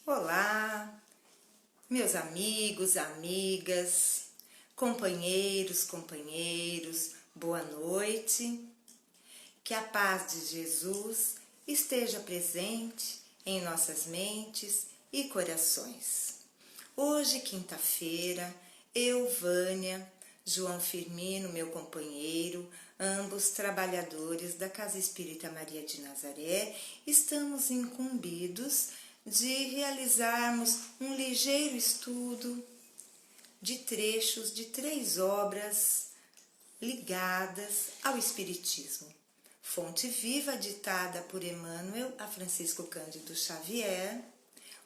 Olá, meus amigos, amigas, companheiros, boa noite. Que a paz de Jesus esteja presente em nossas mentes e corações. Hoje, quinta-feira, eu, Vânia, João Firmino, meu companheiro, ambos trabalhadores da Casa Espírita Maria de Nazaré, estamos incumbidos de realizarmos um ligeiro estudo de trechos de 3 obras ligadas ao Espiritismo. Fonte Viva, ditada por Emmanuel a Francisco Cândido Xavier,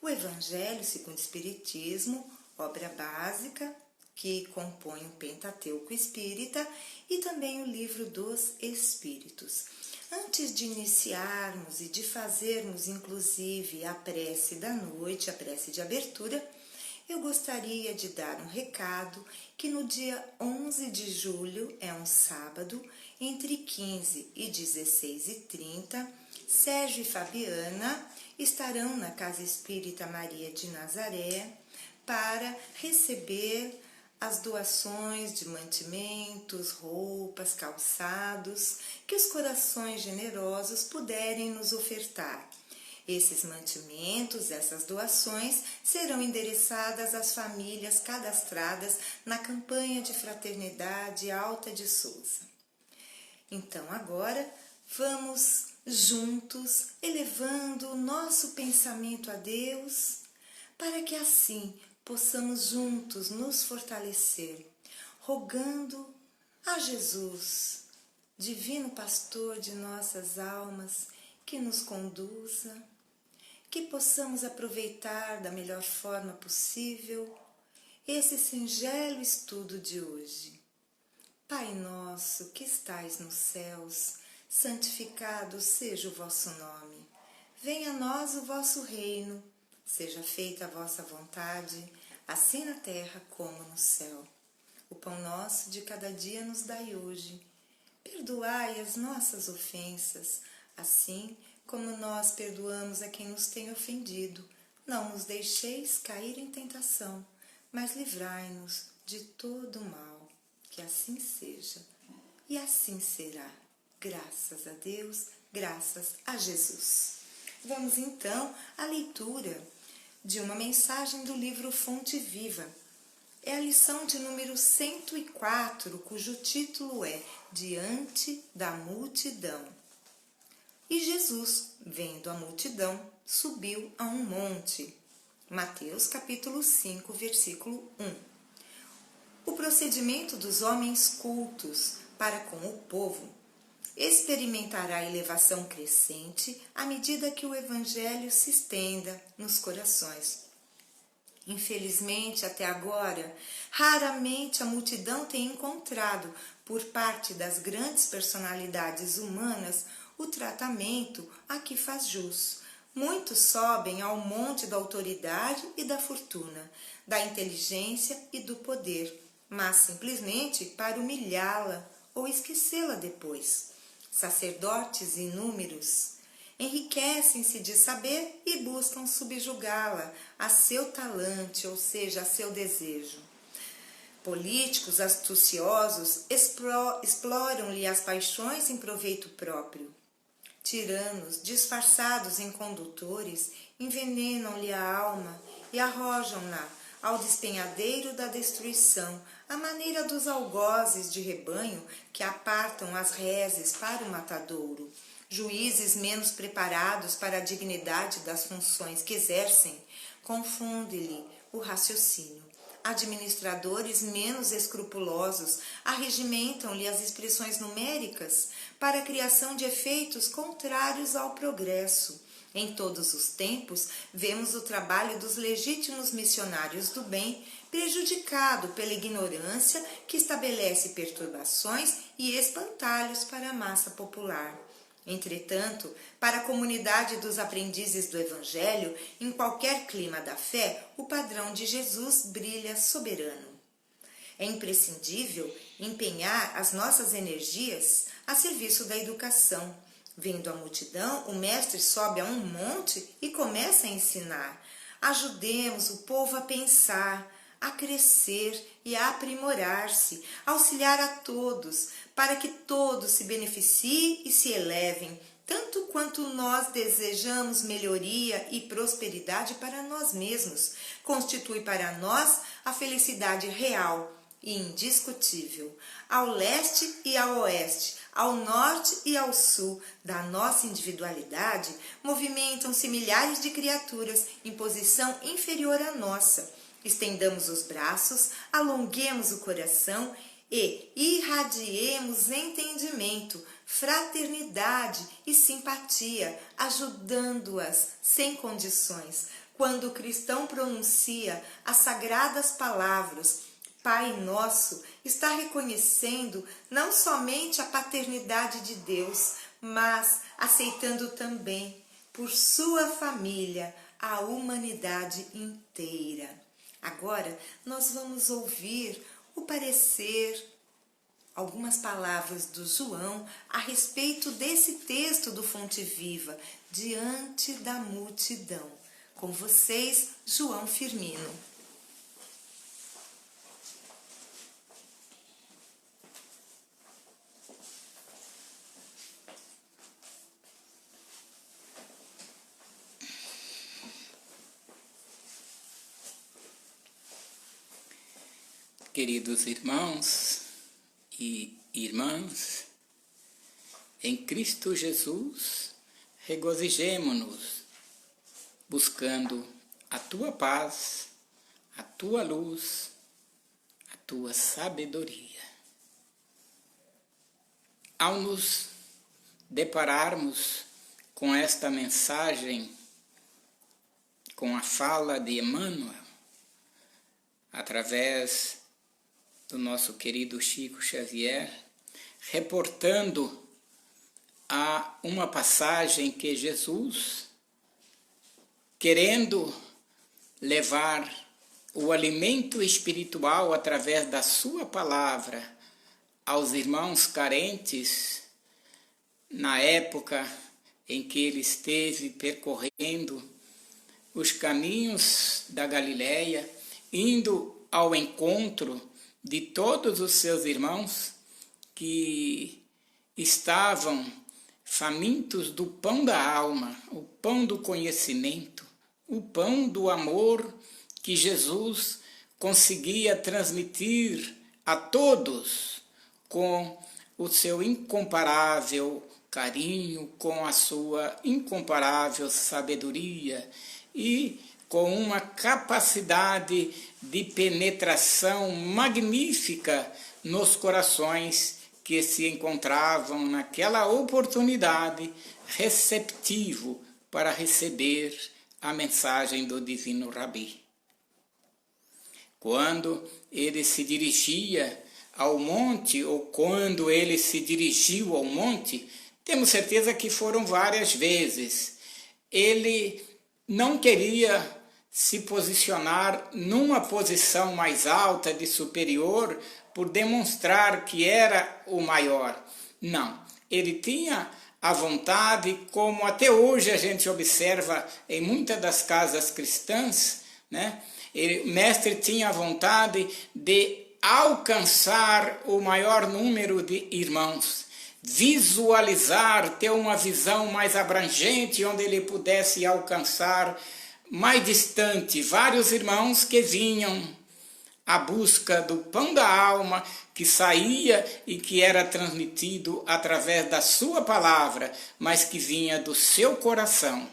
o Evangelho segundo o Espiritismo, obra básica, que compõe o Pentateuco Espírita, e também o Livro dos Espíritos. Antes de iniciarmos e de fazermos, inclusive, a prece da noite, a prece de abertura, eu gostaria de dar um recado que no dia 11 de julho, é um sábado, entre 15 e 16h30, Sérgio e Fabiana estarão na Casa Espírita Maria de Nazaré para receber as doações de mantimentos, roupas, calçados que os corações generosos puderem nos ofertar. Esses mantimentos, essas doações, serão endereçadas às famílias cadastradas na campanha de Fraternidade Alta de Souza. Então, agora, vamos juntos elevando o nosso pensamento a Deus, para que assim possamos juntos nos fortalecer, rogando a Jesus, Divino Pastor de nossas almas, que nos conduza, que possamos aproveitar da melhor forma possível esse singelo estudo de hoje. Pai nosso que estais nos céus, santificado seja o vosso nome. Venha a nós o vosso reino, seja feita a vossa vontade, assim na terra como no céu. O pão nosso de cada dia nos dai hoje. Perdoai as nossas ofensas, assim como nós perdoamos a quem nos tem ofendido. Não nos deixeis cair em tentação, mas livrai-nos de todo o mal. Que assim seja, e assim será. Graças a Deus, graças a Jesus. Vamos então à leitura de uma mensagem do livro Fonte Viva. É a lição de número 104, cujo título é Diante da Multidão. E Jesus, vendo a multidão, subiu a um monte. Mateus capítulo 5, versículo 1. O procedimento dos homens cultos para com o povo experimentará elevação crescente à medida que o Evangelho se estenda nos corações. Infelizmente, até agora, raramente a multidão tem encontrado, por parte das grandes personalidades humanas, o tratamento a que faz jus. Muitos sobem ao monte da autoridade e da fortuna, da inteligência e do poder, mas simplesmente para humilhá-la ou esquecê-la depois. Sacerdotes inúmeros enriquecem-se de saber e buscam subjugá-la a seu talante, ou seja, a seu desejo. Políticos astuciosos exploram-lhe as paixões em proveito próprio. Tiranos, disfarçados em condutores, envenenam-lhe a alma e arrojam-na ao despenhadeiro da destruição, à maneira dos algozes de rebanho que apartam as reses para o matadouro. Juízes menos preparados para a dignidade das funções que exercem, confunde-lhe o raciocínio. Administradores menos escrupulosos arregimentam-lhe as expressões numéricas para a criação de efeitos contrários ao progresso. Em todos os tempos, vemos o trabalho dos legítimos missionários do bem prejudicado pela ignorância que estabelece perturbações e espantalhos para a massa popular. Entretanto, para a comunidade dos aprendizes do Evangelho, em qualquer clima da fé, o padrão de Jesus brilha soberano. É imprescindível empenhar as nossas energias a serviço da educação. Vendo a multidão, o mestre sobe a um monte e começa a ensinar. Ajudemos o povo a pensar, a crescer e a aprimorar-se, auxiliar a todos, para que todos se beneficiem e se elevem, tanto quanto nós desejamos melhoria e prosperidade para nós mesmos. Constitui para nós a felicidade real e indiscutível. Ao leste e ao oeste, ao norte e ao sul da nossa individualidade, movimentam-se milhares de criaturas em posição inferior à nossa. Estendamos os braços, alonguemos o coração e irradiemos entendimento, fraternidade e simpatia, ajudando-as sem condições. Quando o cristão pronuncia as sagradas palavras Pai Nosso, está reconhecendo não somente a paternidade de Deus, mas aceitando também, por sua família, a humanidade inteira. Agora, nós vamos ouvir o parecer, algumas palavras do João a respeito desse texto do Fonte Viva, diante da multidão. Com vocês, João Firmino. Queridos irmãos e irmãs, em Cristo Jesus, regozijemo-nos, buscando a tua paz, a tua luz, a tua sabedoria. Ao nos depararmos com esta mensagem, com a fala de Emmanuel, através do nosso querido Chico Xavier, reportando a uma passagem que Jesus, querendo levar o alimento espiritual através da sua palavra aos irmãos carentes, na época em que ele esteve percorrendo os caminhos da Galileia, indo ao encontro de todos os seus irmãos que estavam famintos do pão da alma, o pão do conhecimento, o pão do amor que Jesus conseguia transmitir a todos com o seu incomparável carinho, com a sua incomparável sabedoria e com uma capacidade de penetração magnífica nos corações que se encontravam naquela oportunidade receptivo para receber a mensagem do Divino Rabi. Quando ele se dirigia ao monte, ou quando ele se dirigiu ao monte, temos certeza que foram várias vezes. Ele não queria se posicionar numa posição mais alta, de superior, por demonstrar que era o maior. Não, ele tinha a vontade, como até hoje a gente observa em muitas das casas cristãs, né? O mestre tinha a vontade de alcançar o maior número de irmãos, visualizar, ter uma visão mais abrangente, onde ele pudesse alcançar mais distante vários irmãos que vinham à busca do pão da alma, que saía e que era transmitido através da sua palavra, mas que vinha do seu coração.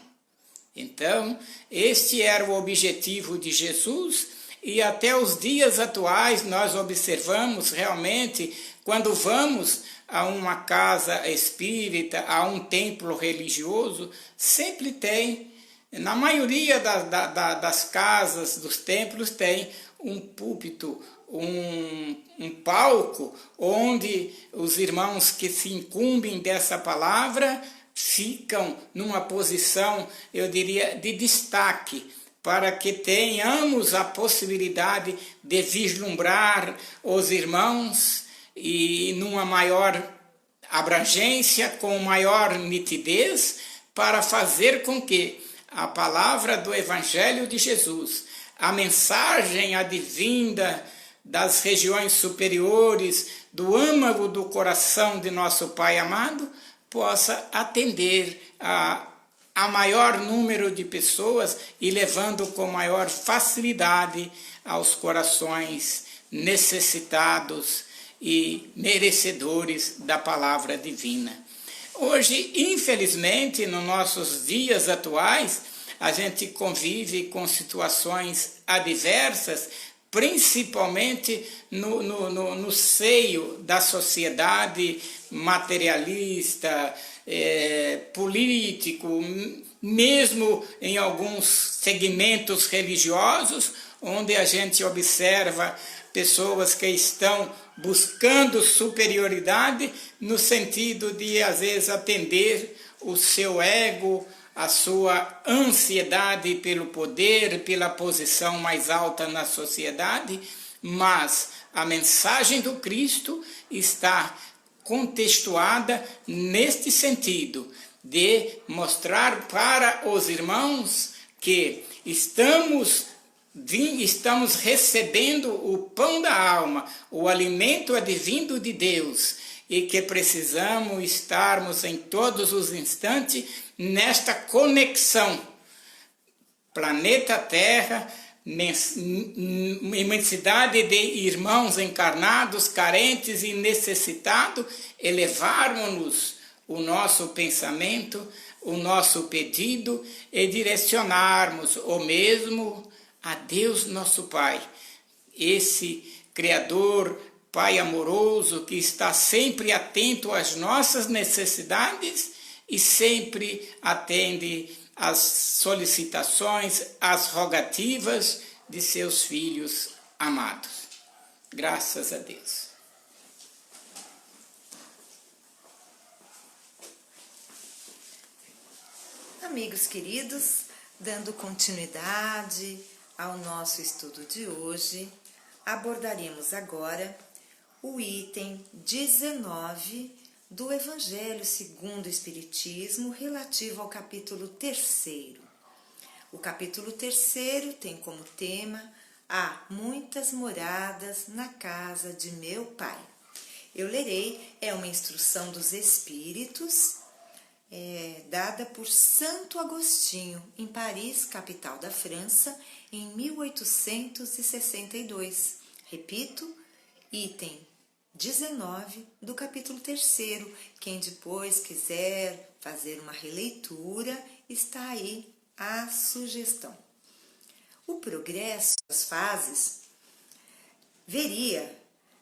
Então, este era o objetivo de Jesus, e até os dias atuais nós observamos realmente, quando vamos a uma casa espírita, a um templo religioso, sempre tem, na maioria das casas, dos templos, tem um púlpito, um palco, onde os irmãos que se incumbem dessa palavra ficam numa posição, eu diria, de destaque, para que tenhamos a possibilidade de vislumbrar os irmãos e numa maior abrangência, com maior nitidez, para fazer com que a palavra do Evangelho de Jesus, a mensagem advinda das regiões superiores, do âmago do coração de nosso Pai amado, possa atender a maior número de pessoas e levando com maior facilidade aos corações necessitados e merecedores da palavra divina. Hoje, infelizmente, nos nossos dias atuais, a gente convive com situações adversas, principalmente no seio da sociedade materialista, político, mesmo em alguns segmentos religiosos, onde a gente observa pessoas que estão buscando superioridade no sentido de, às vezes, atender o seu ego, a sua ansiedade pelo poder, pela posição mais alta na sociedade, mas a mensagem do Cristo está contextuada neste sentido, de mostrar para os irmãos que estamos recebendo o pão da alma, o alimento advindo de Deus, e que precisamos estarmos em todos os instantes nesta conexão. Planeta Terra, imensidade de irmãos encarnados, carentes e necessitados, elevarmos-nos o nosso pensamento, o nosso pedido e direcionarmos o mesmo a Deus nosso Pai, esse Criador, Pai amoroso, que está sempre atento às nossas necessidades e sempre atende às solicitações, às rogativas de seus filhos amados. Graças a Deus. Amigos queridos, dando continuidade ao nosso estudo de hoje, abordaremos agora o item 19 do Evangelho segundo o Espiritismo, relativo ao capítulo 3º. O capítulo 3º tem como tema: há muitas moradas na casa de meu Pai. Eu lerei, é uma instrução dos Espíritos, dada por Santo Agostinho, em Paris, capital da França, em 1862. Repito, item 19 do capítulo 3º. Quem depois quiser fazer uma releitura, está aí a sugestão. O progresso das fases veria,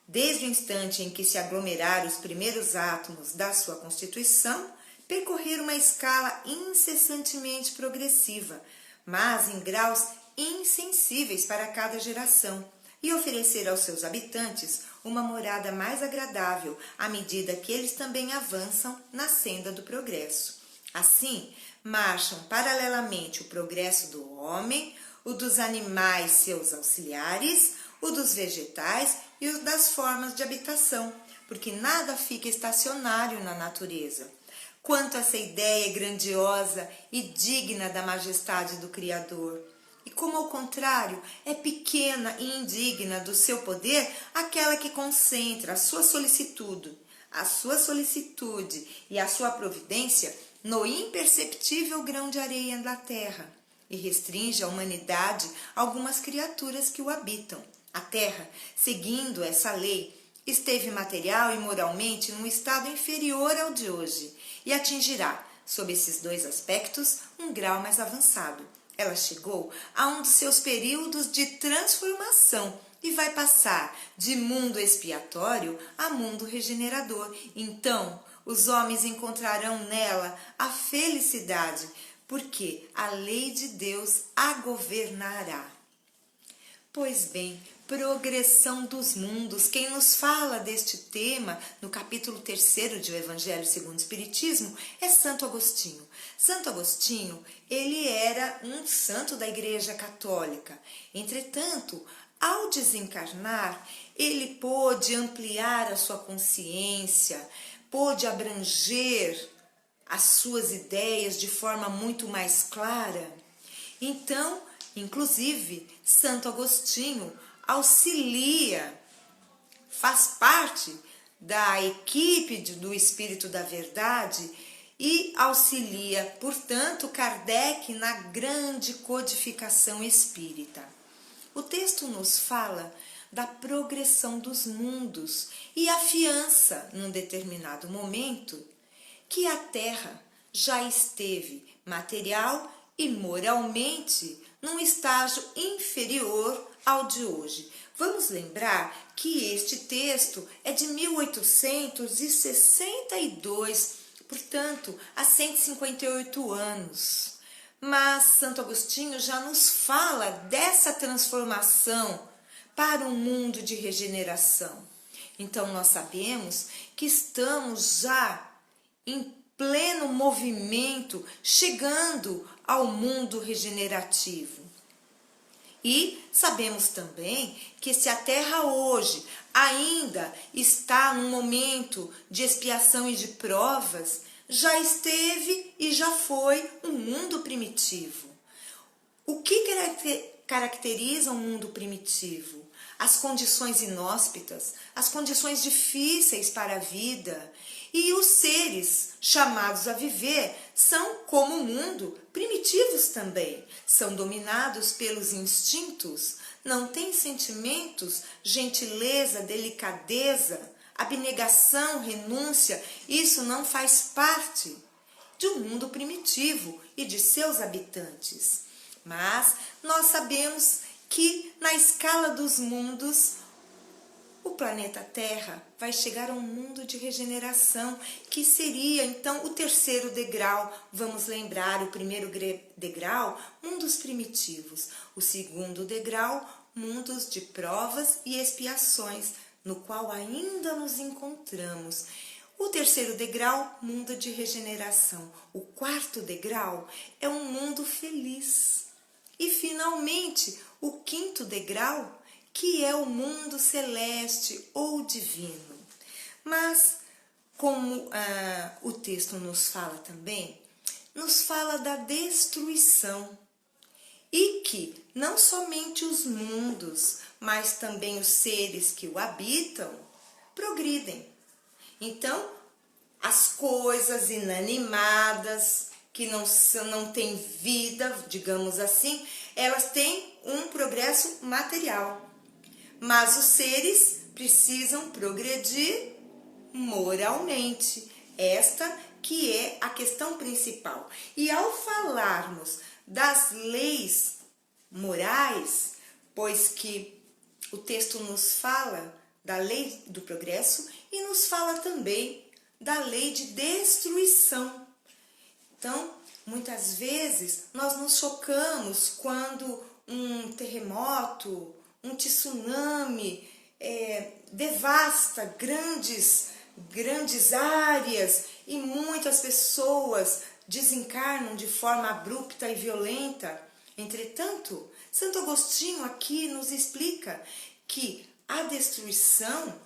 desde o instante em que se aglomeraram os primeiros átomos da sua constituição, percorrer uma escala incessantemente progressiva, mas em graus insensíveis para cada geração, e oferecer aos seus habitantes uma morada mais agradável à medida que eles também avançam na senda do progresso. Assim, marcham paralelamente o progresso do homem, o dos animais seus auxiliares, o dos vegetais e o das formas de habitação, porque nada fica estacionário na natureza. Quanto essa ideia é grandiosa e digna da majestade do Criador! E como, ao contrário, é pequena e indigna do seu poder aquela que concentra a sua solicitude e a sua providência no imperceptível grão de areia da terra, e restringe a humanidade a algumas criaturas que o habitam. A terra, seguindo essa lei, esteve material e moralmente num estado inferior ao de hoje, e atingirá, sob esses dois aspectos, um grau mais avançado. Ela chegou a um dos seus períodos de transformação e vai passar de mundo expiatório a mundo regenerador. Então, os homens encontrarão nela a felicidade, porque a lei de Deus a governará. Pois bem, progressão dos mundos. Quem nos fala deste tema no capítulo 3º de O Evangelho segundo o Espiritismo é Santo Agostinho. Santo Agostinho, ele era um santo da Igreja Católica. Entretanto, ao desencarnar, ele pôde ampliar a sua consciência, pôde abranger as suas ideias de forma muito mais clara. Então, inclusive, Santo Agostinho auxilia, faz parte da equipe do Espírito da Verdade e auxilia, portanto, Kardec na grande codificação espírita. O texto nos fala da progressão dos mundos e afiança, num determinado momento, que a Terra já esteve material e moralmente num estágio inferior ao de hoje. Vamos lembrar que este texto é de 1862, portanto, há 158 anos. Mas Santo Agostinho já nos fala dessa transformação para um mundo de regeneração. Então, nós sabemos que estamos já em pleno movimento, chegando ao mundo regenerativo. E sabemos também que se a Terra hoje ainda está num momento de expiação e de provas, já esteve e já foi um mundo primitivo. O que caracteriza um mundo primitivo? As condições inóspitas, as condições difíceis para a vida. E os seres chamados a viver são, como o mundo, primitivos também. São dominados pelos instintos, não têm sentimentos, gentileza, delicadeza, abnegação, renúncia. Isso não faz parte de um mundo primitivo e de seus habitantes. Mas nós sabemos que na escala dos mundos, o planeta Terra vai chegar a um mundo de regeneração, que seria então o terceiro degrau. Vamos lembrar, o primeiro degrau, mundos primitivos. O segundo degrau, mundos de provas e expiações, no qual ainda nos encontramos. O terceiro degrau, mundo de regeneração. O quarto degrau é um mundo feliz. E finalmente, o quinto degrau, que é o mundo celeste ou divino. Mas, como o texto nos fala também, nos fala da destruição. E que não somente os mundos, mas também os seres que o habitam, progridem. Então, as coisas inanimadas, que não têm vida, digamos assim, elas têm um progresso material. Mas os seres precisam progredir moralmente. Esta que é a questão principal. E ao falarmos das leis morais, pois que o texto nos fala da lei do progresso e nos fala também da lei de destruição. Então, muitas vezes nós nos chocamos quando um terremoto, um tsunami devasta grandes áreas e muitas pessoas desencarnam de forma abrupta e violenta. Entretanto, Santo Agostinho aqui nos explica que a destruição,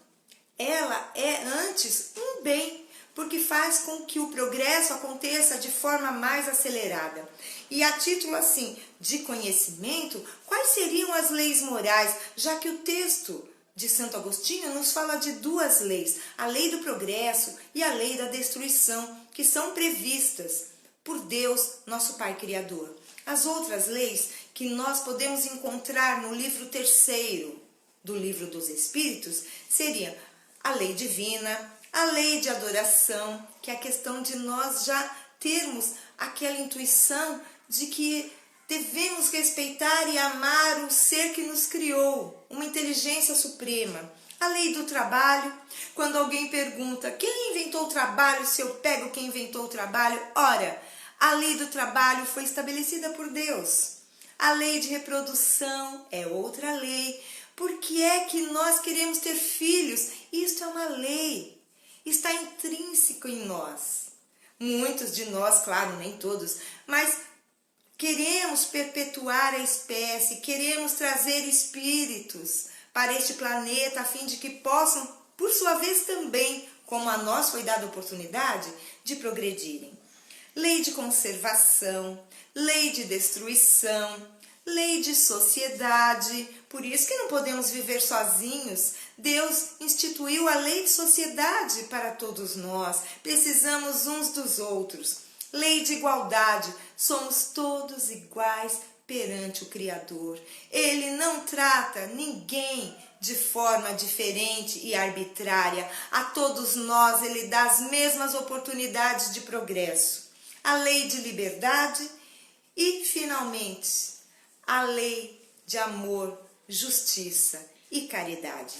ela é antes um bem, porque faz com que o progresso aconteça de forma mais acelerada. E a título assim de conhecimento, quais seriam as leis morais, já que o texto de Santo Agostinho nos fala de duas leis, a lei do progresso e a lei da destruição, que são previstas por Deus, nosso Pai Criador. As outras leis que nós podemos encontrar no livro terceiro do Livro dos Espíritos seriam a lei divina, a lei de adoração, que é a questão de nós já termos aquela intuição de que devemos respeitar e amar o ser que nos criou, uma inteligência suprema. A lei do trabalho, quando alguém pergunta quem inventou o trabalho, se eu pego quem inventou o trabalho, ora, a lei do trabalho foi estabelecida por Deus. A lei de reprodução é outra lei. Por que é que nós queremos ter filhos? Isto é uma lei, está intrínseco em nós. Muitos de nós, claro, nem todos, mas queremos perpetuar a espécie, queremos trazer espíritos para este planeta a fim de que possam, por sua vez também, como a nós foi dada a oportunidade, de progredirem. lei de conservação, lei de destruição, lei de sociedade. Por isso que não podemos viver sozinhos. Deus instituiu a lei de sociedade para todos nós. Precisamos uns dos outros. Lei de igualdade. Somos todos iguais perante o Criador. Ele não trata ninguém de forma diferente e arbitrária. A todos nós Ele dá as mesmas oportunidades de progresso. A lei de liberdade e, finalmente, a lei de amor, justiça e caridade.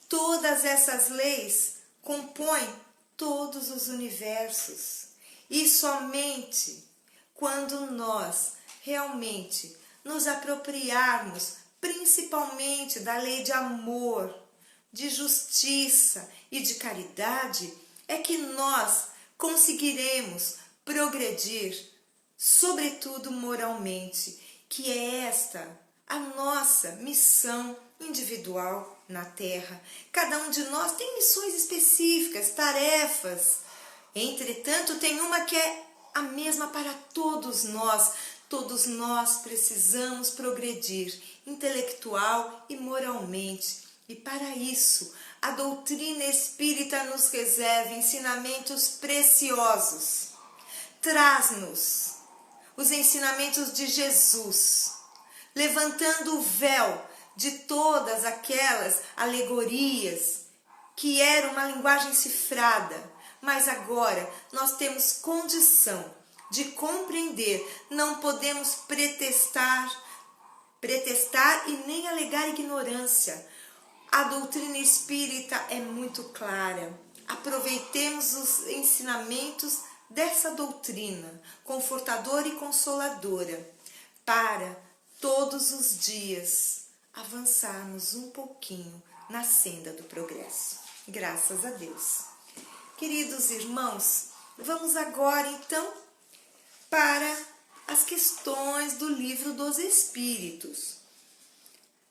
Todas essas leis compõem todos os universos. E somente quando nós realmente nos apropriarmos principalmente da lei de amor, de justiça e de caridade, é que nós conseguiremos progredir, sobretudo moralmente, que é esta a nossa missão individual na Terra. Cada um de nós tem missões específicas, tarefas. Entretanto, tem uma que é a mesma para todos nós. Todos nós precisamos progredir intelectual e moralmente. E para isso, a doutrina espírita nos reserva ensinamentos preciosos. Traz-nos os ensinamentos de Jesus, levantando o véu de todas aquelas alegorias que era uma linguagem cifrada, mas agora nós temos condição de compreender, não podemos pretextar e nem alegar ignorância. A doutrina espírita é muito clara. Aproveitemos os ensinamentos dessa doutrina confortadora e consoladora para todos os dias avançarmos um pouquinho na senda do progresso. Graças a Deus. Queridos irmãos, vamos agora então para as questões do Livro dos Espíritos.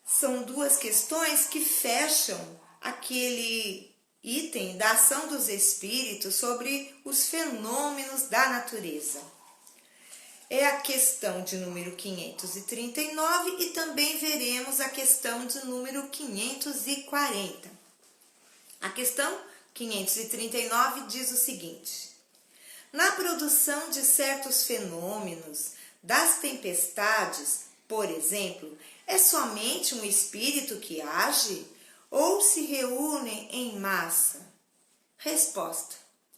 São duas questões que fecham aquele item da ação dos espíritos sobre os fenômenos da natureza. É a questão de número 539 e também veremos a questão de número 540. A questão 539 diz o seguinte: na produção de certos fenômenos, das tempestades, por exemplo, é somente um espírito que age ou se reúnem em massa? Resposta: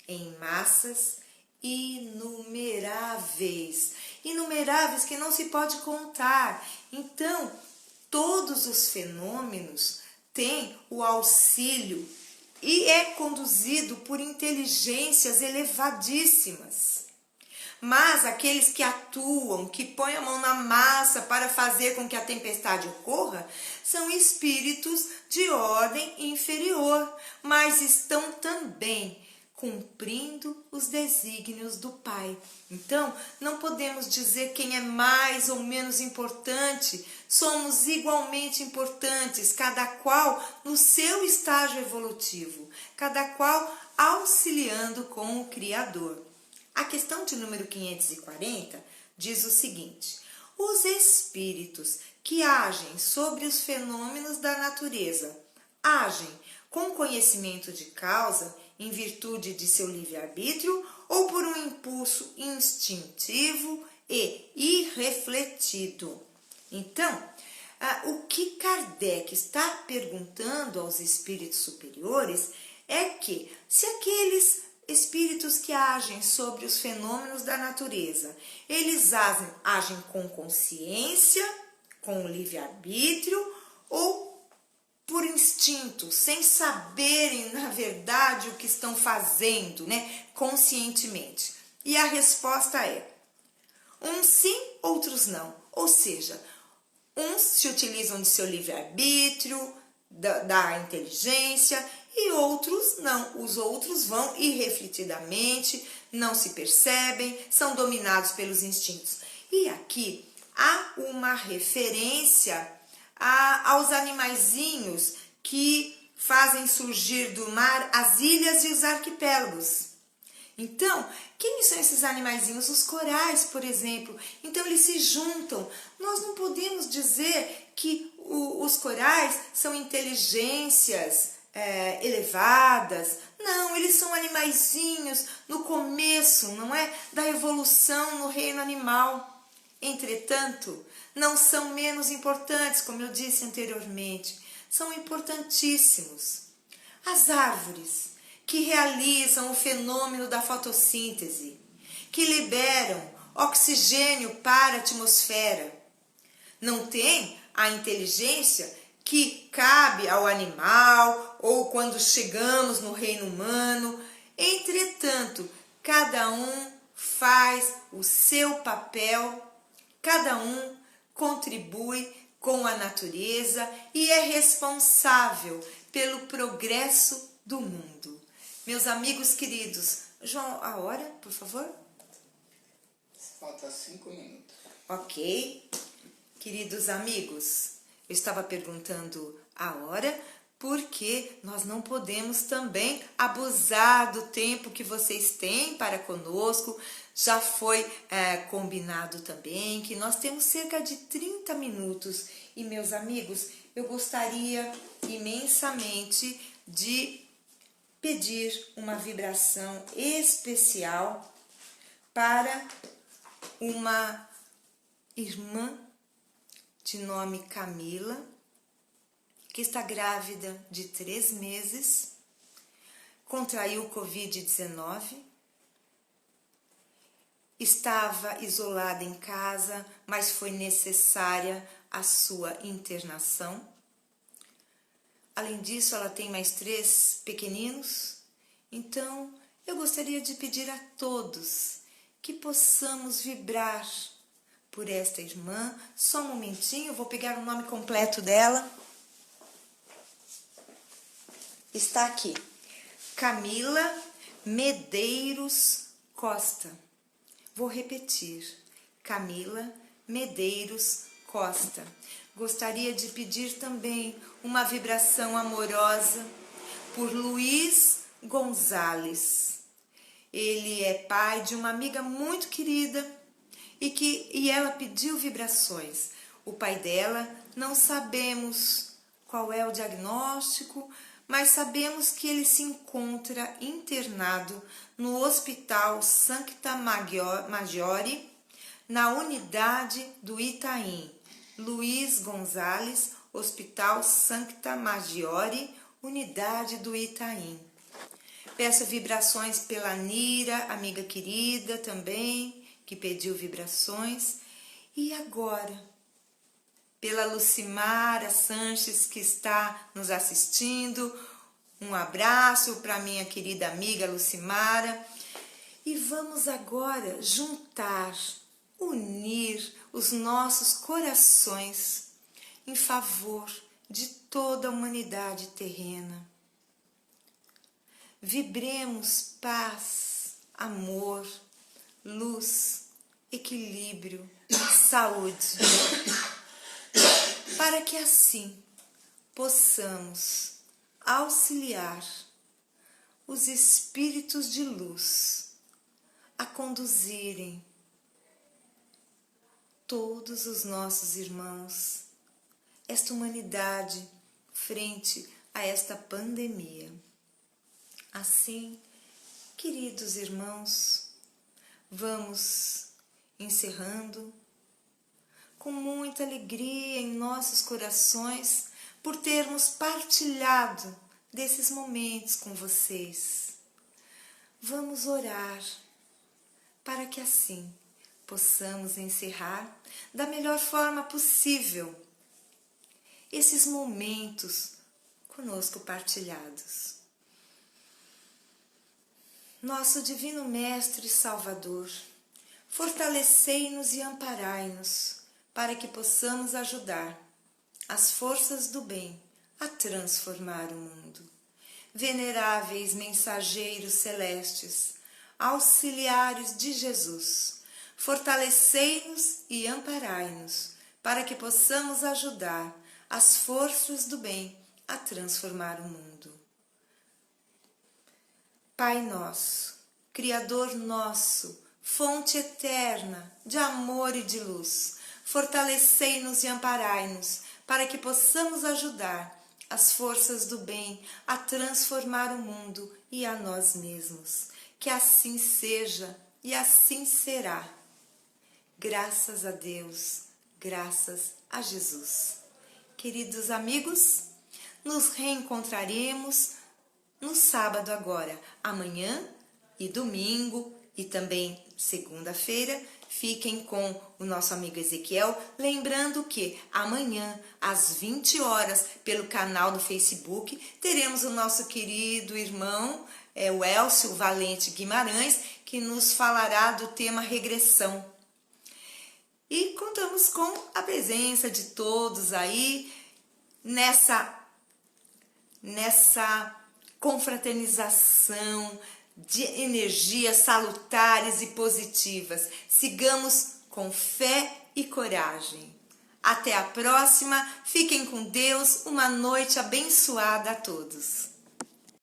em massas inumeráveis. Inumeráveis que não se pode contar. Então, todos os fenômenos têm o auxílio e é conduzido por inteligências elevadíssimas. Mas aqueles que atuam, que põem a mão na massa para fazer com que a tempestade ocorra, são espíritos de ordem inferior, mas estão também cumprindo os desígnios do Pai. Então, não podemos dizer quem é mais ou menos importante, somos igualmente importantes, cada qual no seu estágio evolutivo, cada qual auxiliando com o Criador. A questão de número 540 diz o seguinte: os espíritos que agem sobre os fenômenos da natureza agem com conhecimento de causa em virtude de seu livre-arbítrio ou por um impulso instintivo e irrefletido? Então, o que Kardec está perguntando aos espíritos superiores é que se aqueles espíritos que agem sobre os fenômenos da natureza, eles agem com consciência, com livre-arbítrio ou por instinto, sem saberem, na verdade, o que estão fazendo, conscientemente. E a resposta é: uns sim, outros não. Ou seja, uns se utilizam de seu livre-arbítrio, da inteligência, e outros não. Os outros vão irrefletidamente, não se percebem, são dominados pelos instintos. E aqui há uma referência aos animaizinhos que fazem surgir do mar as ilhas e os arquipélagos. Então, quem são esses animaizinhos? Os corais, por exemplo. Então, eles se juntam. Nós não podemos dizer que os corais são inteligências elevadas. Não, eles são animaizinhos no começo, não é? Da evolução no reino animal. Entretanto, não são menos importantes, como eu disse anteriormente. São importantíssimos. As árvores, que realizam o fenômeno da fotossíntese, que liberam oxigênio para a atmosfera, não têm a inteligência que cabe ao animal ou quando chegamos no reino humano. Entretanto, cada um faz o seu papel, cada um contribui com a natureza e é responsável pelo progresso do mundo. Meus amigos queridos, João, a hora, por favor? Falta 5 minutos. Ok. Queridos amigos, eu estava perguntando a hora porque nós não podemos também abusar do tempo que vocês têm para conosco. Já foi combinado também que nós temos cerca de 30 minutos. E, meus amigos, eu gostaria imensamente de pedir uma vibração especial para uma irmã de nome Camila, que está grávida de 3 meses, contraiu o Covid-19, estava isolada em casa, mas foi necessária a sua internação. Além disso, ela tem mais 3 pequeninos. Então, eu gostaria de pedir a todos que possamos vibrar por esta irmã. Só um momentinho, eu vou pegar o nome completo dela. Está aqui. Camila Medeiros Costa. Vou repetir. Camila Medeiros Costa. Gostaria de pedir também uma vibração amorosa por Luiz Gonzalez. Ele é pai de uma amiga muito querida e ela pediu vibrações. O pai dela, não sabemos qual é o diagnóstico, mas sabemos que ele se encontra internado no Hospital Sancta Maggiore, na unidade do Itaim. Luiz Gonzalez, Hospital Sancta Maggiore, unidade do Itaim. Peço vibrações pela Nira, amiga querida também, que pediu vibrações. E agora, pela Lucimara Sanches, que está nos assistindo. Um abraço para minha querida amiga Lucimara. E vamos agora juntar, unir os nossos corações em favor de toda a humanidade terrena. Vibremos paz, amor, luz, equilíbrio, saúde, para que assim possamos auxiliar os espíritos de luz a conduzirem todos os nossos irmãos, esta humanidade, frente a esta pandemia. Assim, queridos irmãos, vamos encerrando com muita alegria em nossos corações por termos partilhado desses momentos com vocês. Vamos orar para que assim possamos encerrar da melhor forma possível esses momentos conosco partilhados. Nosso Divino Mestre e Salvador, fortalecei-nos e amparai-nos para que possamos ajudar as forças do bem a transformar o mundo. Veneráveis mensageiros celestes, auxiliares de Jesus, fortalecei-nos e amparai-nos para que possamos ajudar as forças do bem a transformar o mundo. Pai nosso, Criador nosso, fonte eterna de amor e de luz, fortalecei-nos e amparai-nos, para que possamos ajudar as forças do bem a transformar o mundo e a nós mesmos. Que assim seja e assim será. Graças a Deus, graças a Jesus. Queridos amigos, nos reencontraremos no sábado agora, amanhã e domingo e também segunda-feira. Fiquem com o nosso amigo Ezequiel, lembrando que amanhã, às 20 horas, pelo canal do Facebook, teremos o nosso querido irmão, o Elcio Valente Guimarães, que nos falará do tema regressão. E contamos com a presença de todos aí nessa confraternização de energias salutares e positivas. Sigamos com fé e coragem. Até a próxima. Fiquem com Deus. Uma noite abençoada a todos.